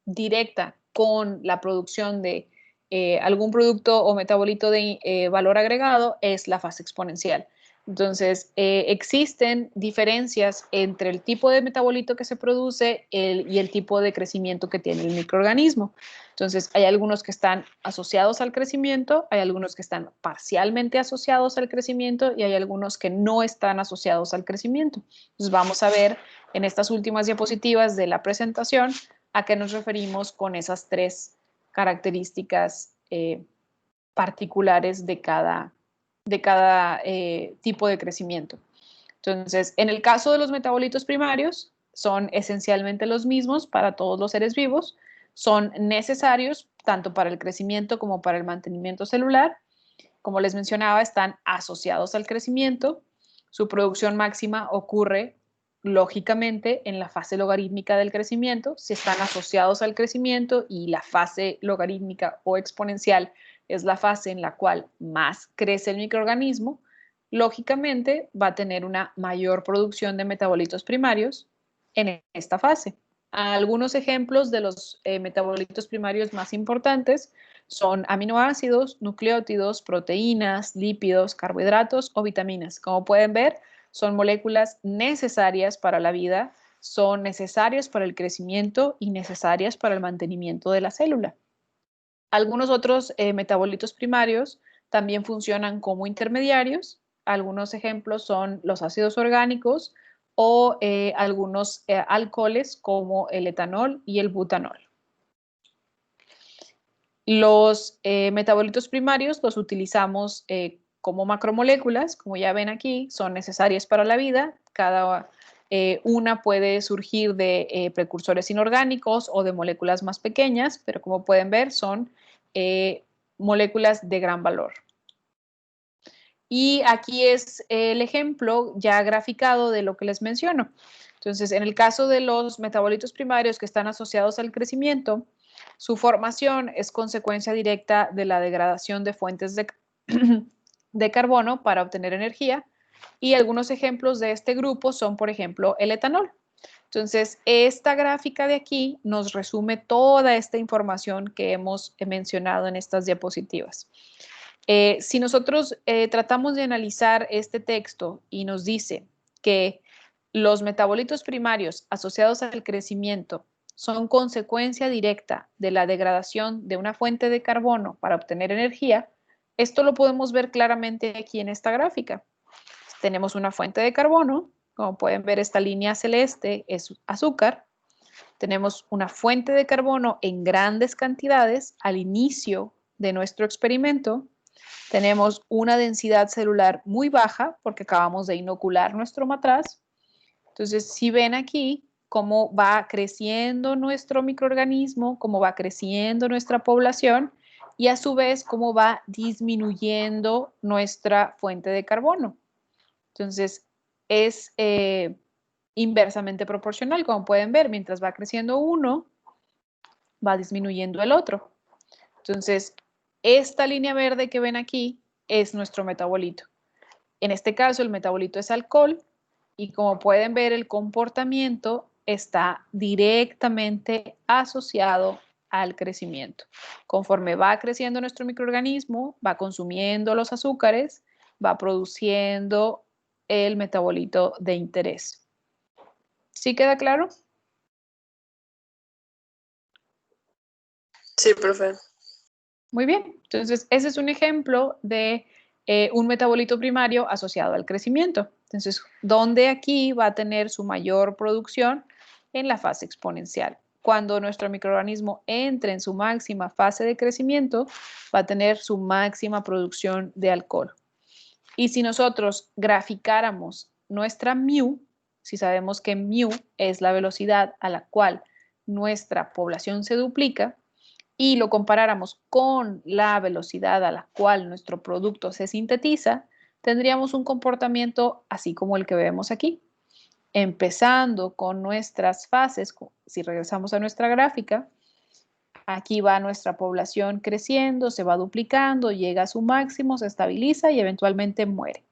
directa con la producción de algún producto o metabolito de valor agregado es la fase exponencial. Entonces, existen diferencias entre el tipo de metabolito que se produce y el tipo de crecimiento que tiene el microorganismo. Entonces, hay algunos que están asociados al crecimiento, hay algunos que están parcialmente asociados al crecimiento y hay algunos que no están asociados al crecimiento. Entonces, vamos a ver en estas últimas diapositivas de la presentación a qué nos referimos con esas tres características particulares de cada tipo de crecimiento. Entonces, en el caso de los metabolitos primarios, son esencialmente los mismos para todos los seres vivos, son necesarios tanto para el crecimiento como para el mantenimiento celular. Como les mencionaba, están asociados al crecimiento. Su producción máxima ocurre lógicamente en la fase logarítmica del crecimiento. Si están asociados al crecimiento y la fase logarítmica o exponencial es la fase en la cual más crece el microorganismo, lógicamente va a tener una mayor producción de metabolitos primarios en esta fase. Algunos ejemplos de los metabolitos primarios más importantes son aminoácidos, nucleótidos, proteínas, lípidos, carbohidratos o vitaminas. Como pueden ver, son moléculas necesarias para la vida, son necesarias para el crecimiento y necesarias para el mantenimiento de la célula. Algunos otros metabolitos primarios también funcionan como intermediarios. Algunos ejemplos son los ácidos orgánicos o algunos alcoholes como el etanol y el butanol. Los metabolitos primarios los utilizamos como macromoléculas, como ya ven aquí, son necesarias para la vida. Cada una puede surgir de precursores inorgánicos o de moléculas más pequeñas, pero como pueden ver son moléculas de gran valor. Y aquí es el ejemplo ya graficado de lo que les menciono. Entonces, en el caso de los metabolitos primarios que están asociados al crecimiento, su formación es consecuencia directa de la degradación de fuentes de de carbono para obtener energía. Y algunos ejemplos de este grupo son, por ejemplo, el etanol. Entonces, esta gráfica de aquí nos resume toda esta información que hemos mencionado en estas diapositivas. Si nosotros tratamos de analizar este texto y nos dice que los metabolitos primarios asociados al crecimiento son consecuencia directa de la degradación de una fuente de carbono para obtener energía, esto lo podemos ver claramente aquí en esta gráfica. Tenemos una fuente de carbono, como pueden ver esta línea celeste es azúcar. Tenemos una fuente de carbono en grandes cantidades al inicio de nuestro experimento. Tenemos una densidad celular muy baja porque acabamos de inocular nuestro matraz. Entonces, si ven aquí cómo va creciendo nuestro microorganismo, cómo va creciendo nuestra población y a su vez cómo va disminuyendo nuestra fuente de carbono. Entonces, es inversamente proporcional, como pueden ver, mientras va creciendo uno, va disminuyendo el otro. Entonces, esta línea verde que ven aquí es nuestro metabolito. En este caso, el metabolito es alcohol y como pueden ver, el comportamiento está directamente asociado al crecimiento. Conforme va creciendo nuestro microorganismo, va consumiendo los azúcares, va produciendo el metabolito de interés. ¿Sí queda claro? Sí, profe. Muy bien, entonces ese es un ejemplo de un metabolito primario asociado al crecimiento. Entonces, ¿dónde aquí va a tener su mayor producción? En la fase exponencial. Cuando nuestro microorganismo entre en su máxima fase de crecimiento, va a tener su máxima producción de alcohol. Y si nosotros graficáramos nuestra mu, si sabemos que mu es la velocidad a la cual nuestra población se duplica, y lo comparáramos con la velocidad a la cual nuestro producto se sintetiza, tendríamos un comportamiento así como el que vemos aquí. Empezando con nuestras fases, si regresamos a nuestra gráfica, aquí va nuestra población creciendo, se va duplicando, llega a su máximo, se estabiliza y eventualmente muere.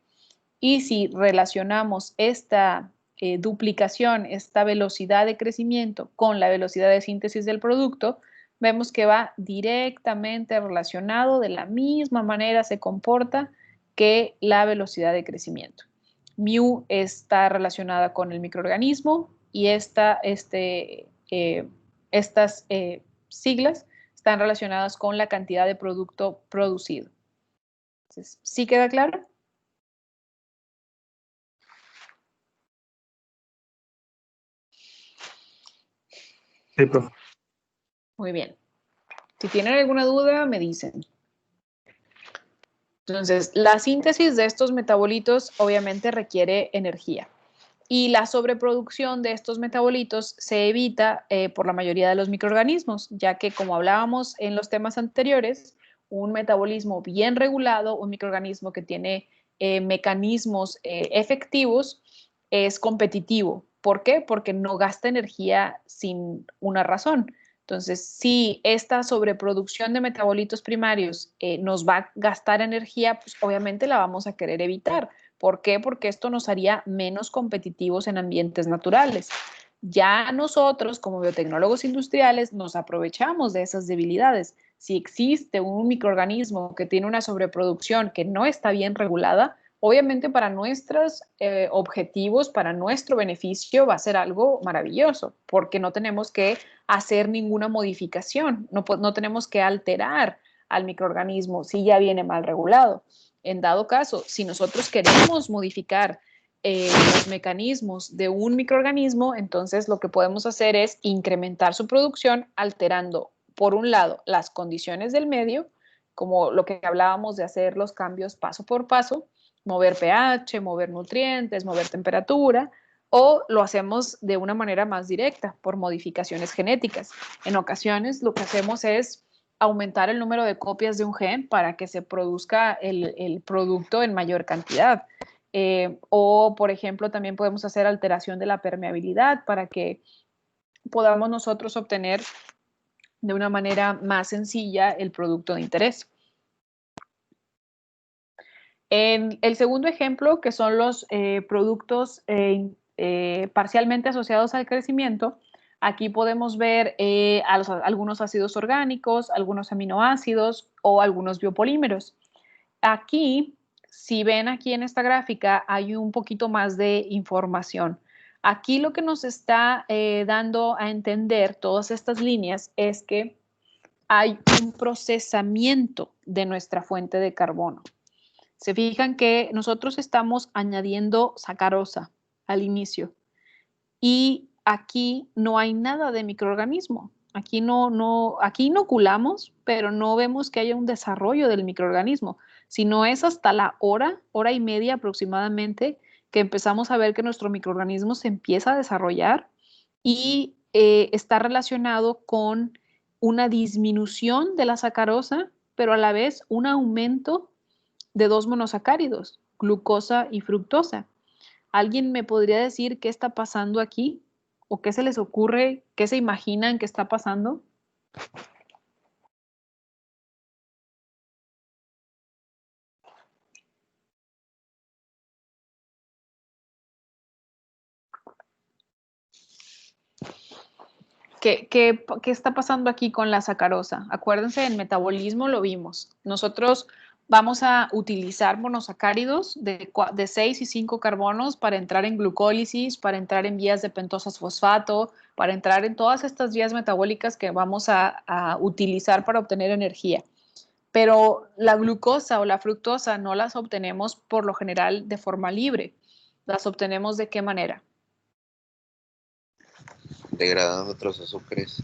Y si relacionamos esta duplicación, esta velocidad de crecimiento con la velocidad de síntesis del producto, vemos que va directamente relacionado, de la misma manera se comporta que la velocidad de crecimiento. Mu está relacionada con el microorganismo y estas siglas están relacionadas con la cantidad de producto producido. Entonces, ¿sí queda claro? Sí, profe. Muy bien. Si tienen alguna duda, me dicen. Entonces, la síntesis de estos metabolitos obviamente requiere energía. Y la sobreproducción de estos metabolitos se evita por la mayoría de los microorganismos, ya que, como hablábamos en los temas anteriores, un metabolismo bien regulado, un microorganismo que tiene mecanismos efectivos, es competitivo. ¿Por qué? Porque no gasta energía sin una razón. Entonces, si esta sobreproducción de metabolitos primarios nos va a gastar energía, pues obviamente la vamos a querer evitar. ¿Por qué? Porque esto nos haría menos competitivos en ambientes naturales. Ya nosotros, como biotecnólogos industriales, nos aprovechamos de esas debilidades. Si existe un microorganismo que tiene una sobreproducción que no está bien regulada, obviamente para nuestros objetivos, para nuestro beneficio, va a ser algo maravilloso, porque no tenemos que hacer ninguna modificación, no tenemos que alterar al microorganismo si ya viene mal regulado. En dado caso, si nosotros queremos modificar los mecanismos de un microorganismo, entonces lo que podemos hacer es incrementar su producción alterando, por un lado, las condiciones del medio, como lo que hablábamos de hacer los cambios paso por paso, mover pH, mover nutrientes, mover temperatura, o lo hacemos de una manera más directa, por modificaciones genéticas. En ocasiones lo que hacemos es aumentar el número de copias de un gen para que se produzca el producto en mayor cantidad. O, por ejemplo, también podemos hacer alteración de la permeabilidad para que podamos nosotros obtener de una manera más sencilla el producto de interés. En el segundo ejemplo, que son los productos parcialmente asociados al crecimiento, aquí podemos ver algunos ácidos orgánicos, algunos aminoácidos o algunos biopolímeros. Aquí, si ven aquí en esta gráfica, hay un poquito más de información. Aquí lo que nos está dando a entender todas estas líneas es que hay un procesamiento de nuestra fuente de carbono. Se fijan que nosotros estamos añadiendo sacarosa al inicio y aquí no hay nada de microorganismo. Aquí aquí inoculamos, pero no vemos que haya un desarrollo del microorganismo, sino es hasta la hora y media aproximadamente, que empezamos a ver que nuestro microorganismo se empieza a desarrollar y está relacionado con una disminución de la sacarosa, pero a la vez un aumento de dos monosacáridos, glucosa y fructosa. ¿Alguien me podría decir qué está pasando aquí? ¿O qué se les ocurre? ¿Qué se imaginan que está pasando? ¿Qué está pasando aquí con la sacarosa? Acuérdense, en metabolismo lo vimos. Nosotros vamos a utilizar monosacáridos de 6 y 5 carbonos para entrar en glucólisis, para entrar en vías de pentosas fosfato, para entrar en todas estas vías metabólicas que vamos a utilizar para obtener energía. Pero la glucosa o la fructosa no las obtenemos por lo general de forma libre. ¿Las obtenemos de qué manera? Degradando otros azúcares.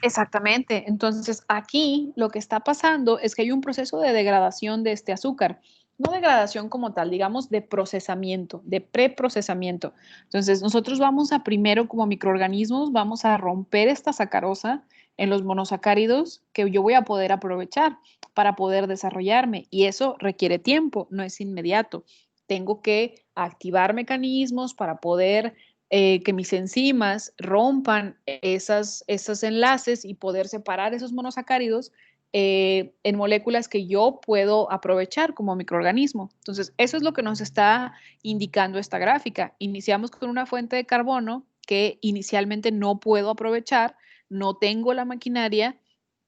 Exactamente. Entonces, aquí lo que está pasando es que hay un proceso de degradación de este azúcar. No degradación como tal, digamos de procesamiento, de preprocesamiento. Entonces, nosotros vamos a primero, como microorganismos, vamos a romper esta sacarosa en los monosacáridos que yo voy a poder aprovechar para poder desarrollarme. Y eso requiere tiempo, no es inmediato. Tengo que activar mecanismos para poder que mis enzimas rompan esos enlaces y poder separar esos monosacáridos en moléculas que yo puedo aprovechar como microorganismo. Entonces, eso es lo que nos está indicando esta gráfica. Iniciamos con una fuente de carbono que inicialmente no puedo aprovechar, no tengo la maquinaria,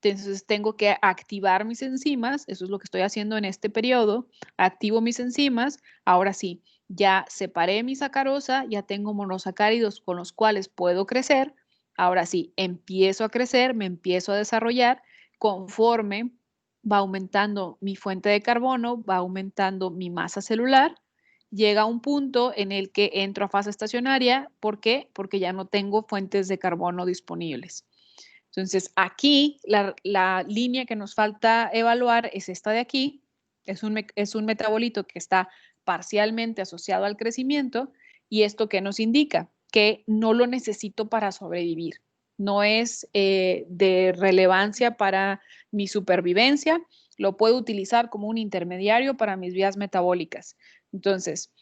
entonces tengo que activar mis enzimas, eso es lo que estoy haciendo en este periodo, activo mis enzimas, ahora sí, ya separé mi sacarosa, ya tengo monosacáridos con los cuales puedo crecer. Ahora sí, empiezo a crecer, me empiezo a desarrollar conforme va aumentando mi fuente de carbono, va aumentando mi masa celular. Llega un punto en el que entro a fase estacionaria. ¿Por qué? Porque ya no tengo fuentes de carbono disponibles. Entonces, aquí la línea que nos falta evaluar es esta de aquí. Es un metabolito que está parcialmente asociado al crecimiento. ¿Y esto qué nos indica? Que no lo necesito para sobrevivir. No es de relevancia para mi supervivencia. Lo puedo utilizar como un intermediario para mis vías metabólicas. Entonces,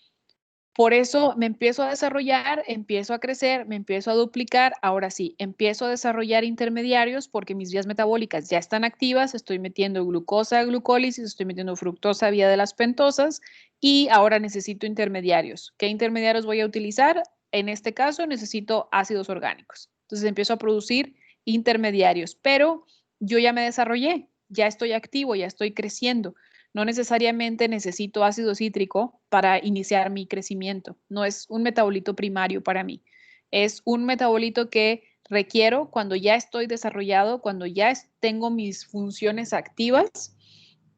por eso me empiezo a desarrollar, empiezo a crecer, me empiezo a duplicar. Ahora sí, empiezo a desarrollar intermediarios porque mis vías metabólicas ya están activas. Estoy metiendo glucosa a glucólisis, estoy metiendo fructosa vía de las pentosas y ahora necesito intermediarios. ¿Qué intermediarios voy a utilizar? En este caso necesito ácidos orgánicos. Entonces empiezo a producir intermediarios, pero yo ya me desarrollé, ya estoy activo, ya estoy creciendo. No necesariamente necesito ácido cítrico para iniciar mi crecimiento. No es un metabolito primario para mí. Es un metabolito que requiero cuando ya estoy desarrollado, cuando ya tengo mis funciones activas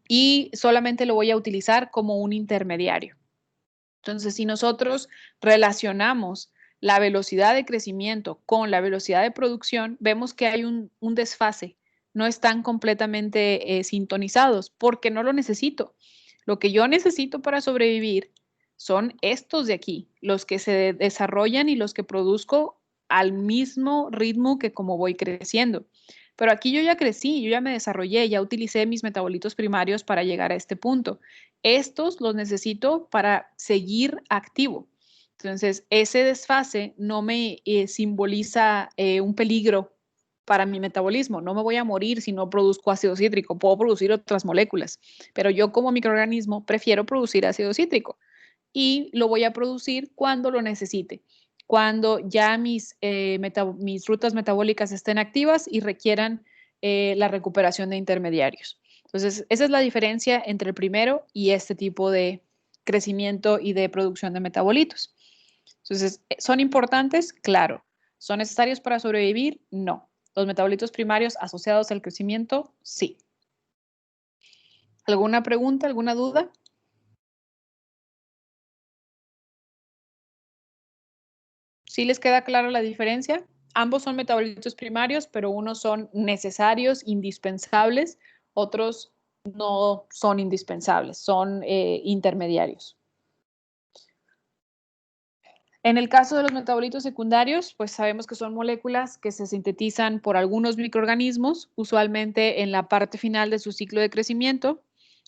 y solamente lo voy a utilizar como un intermediario. Entonces, si nosotros relacionamos la velocidad de crecimiento con la velocidad de producción, vemos que hay un desfase. No están completamente sintonizados porque no lo necesito. Lo que yo necesito para sobrevivir son estos de aquí, los que se desarrollan y los que produzco al mismo ritmo que como voy creciendo. Pero aquí yo ya crecí, yo ya me desarrollé, ya utilicé mis metabolitos primarios para llegar a este punto. Estos los necesito para seguir activo. Entonces, ese desfase no me simboliza un peligro para mi metabolismo. No me voy a morir si no produzco ácido cítrico, puedo producir otras moléculas, pero yo como microorganismo prefiero producir ácido cítrico y lo voy a producir cuando lo necesite, cuando ya mis rutas metabólicas estén activas y requieran la recuperación de intermediarios. Entonces, esa es la diferencia entre el primero y este tipo de crecimiento y de producción de metabolitos. Entonces, ¿son importantes? Claro. ¿Son necesarios para sobrevivir? No. ¿Los metabolitos primarios asociados al crecimiento? Sí. ¿Alguna pregunta, alguna duda? ¿Sí les queda clara la diferencia? Ambos son metabolitos primarios, pero unos son necesarios, indispensables, otros no son indispensables, son intermediarios. En el caso de los metabolitos secundarios, pues sabemos que son moléculas que se sintetizan por algunos microorganismos, usualmente en la parte final de su ciclo de crecimiento.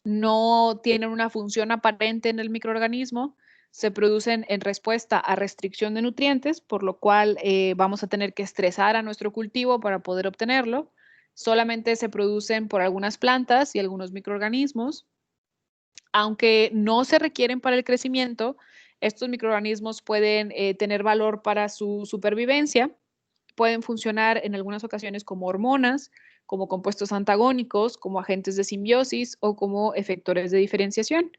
No tienen una función aparente en el microorganismo, se producen en respuesta a restricción de nutrientes, por lo cual vamos a tener que estresar a nuestro cultivo para poder obtenerlo. Solamente se producen por algunas plantas y algunos microorganismos. Aunque no se requieren para el crecimiento, estos microorganismos pueden tener valor para su supervivencia, pueden funcionar en algunas ocasiones como hormonas, como compuestos antagónicos, como agentes de simbiosis o como efectores de diferenciación.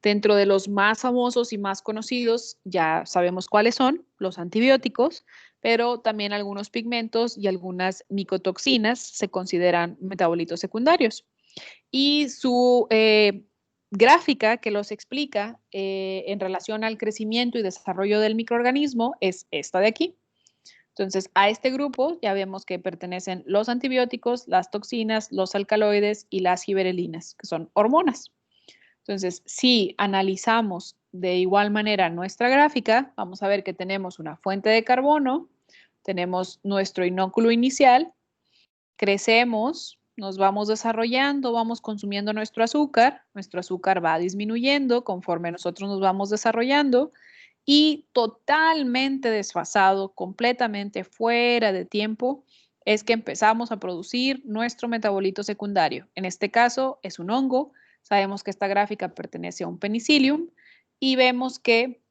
Dentro de los más famosos y más conocidos, ya sabemos cuáles son, los antibióticos, pero también algunos pigmentos y algunas micotoxinas se consideran metabolitos secundarios. Y su gráfica que los explica en relación al crecimiento y desarrollo del microorganismo es esta de aquí. Entonces, a este grupo ya vemos que pertenecen los antibióticos, las toxinas, los alcaloides y las giberelinas, que son hormonas. Entonces, si analizamos de igual manera nuestra gráfica, vamos a ver que tenemos una fuente de carbono, tenemos nuestro inóculo inicial, crecemos, nos vamos desarrollando, vamos consumiendo nuestro azúcar va disminuyendo conforme nosotros nos vamos desarrollando y totalmente desfasado, completamente fuera de tiempo, es que empezamos a producir nuestro metabolito secundario. En este caso es un hongo, sabemos que esta gráfica pertenece a un penicillium y vemos que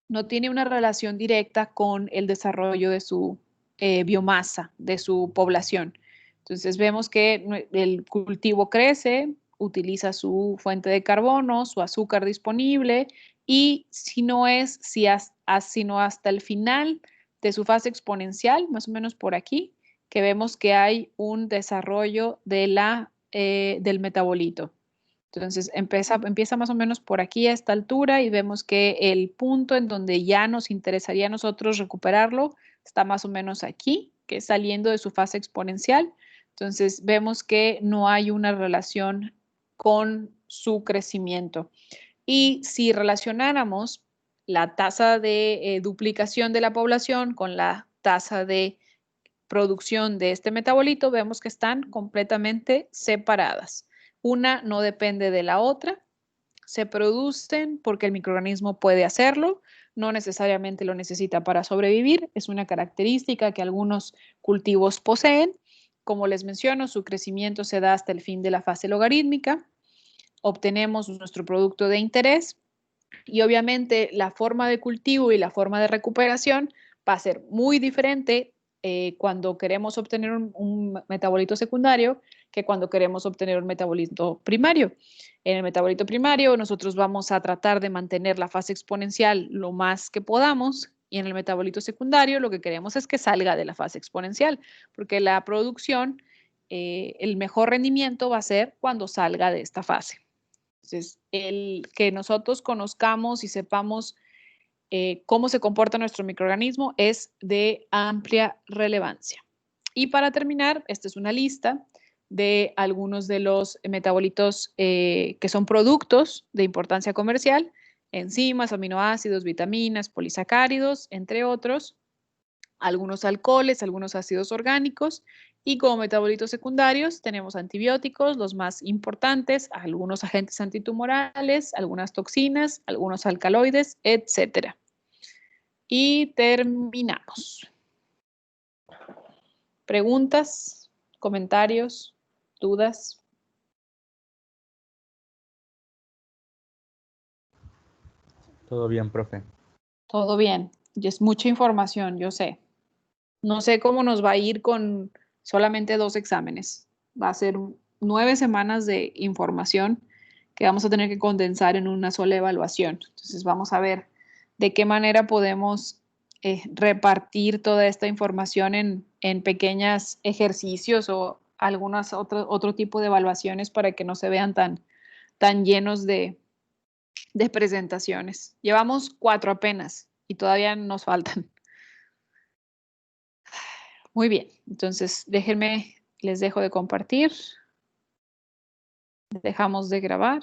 no tiene una relación directa con el desarrollo de su biomasa, de su población. Entonces vemos que el cultivo crece, utiliza su fuente de carbono, su azúcar disponible y sino hasta el final de su fase exponencial, más o menos por aquí, que vemos que hay un desarrollo del metabolito. Entonces empieza más o menos por aquí a esta altura y vemos que el punto en donde ya nos interesaría a nosotros recuperarlo está más o menos aquí, que es saliendo de su fase exponencial. Entonces vemos que no hay una relación con su crecimiento. Y si relacionáramos la tasa de duplicación de la población con la tasa de producción de este metabolito, vemos que están completamente separadas. Una no depende de la otra, se producen porque el microorganismo puede hacerlo, no necesariamente lo necesita para sobrevivir, es una característica que algunos cultivos poseen. Como les menciono, su crecimiento se da hasta el fin de la fase logarítmica, obtenemos nuestro producto de interés y obviamente la forma de cultivo y la forma de recuperación va a ser muy diferente cuando queremos obtener un metabolito secundario que cuando queremos obtener un metabolito primario. En el metabolito primario nosotros vamos a tratar de mantener la fase exponencial lo más que podamos y en el metabolito secundario lo que queremos es que salga de la fase exponencial porque la producción, el mejor rendimiento va a ser cuando salga de esta fase. Entonces, el que nosotros conozcamos y sepamos cómo se comporta nuestro microorganismo es de amplia relevancia. Y para terminar, esta es una lista de algunos de los metabolitos que son productos de importancia comercial, enzimas, aminoácidos, vitaminas, polisacáridos, entre otros, algunos alcoholes, algunos ácidos orgánicos y como metabolitos secundarios tenemos antibióticos, los más importantes, algunos agentes antitumorales, algunas toxinas, algunos alcaloides, etc. Y terminamos. ¿Preguntas? comentarios, dudas? Todo bien, profe. Todo bien. Y es mucha información, yo sé. No sé cómo nos va a ir con solamente 2 exámenes. Va a ser 9 semanas de información que vamos a tener que condensar en una sola evaluación. Entonces vamos a ver de qué manera podemos repartir toda esta información en pequeños ejercicios o algunas otro tipo de evaluaciones para que no se vean tan llenos de presentaciones. Llevamos 4 apenas y todavía nos faltan. Muy bien, entonces déjenme, les dejo de compartir. Dejamos de grabar.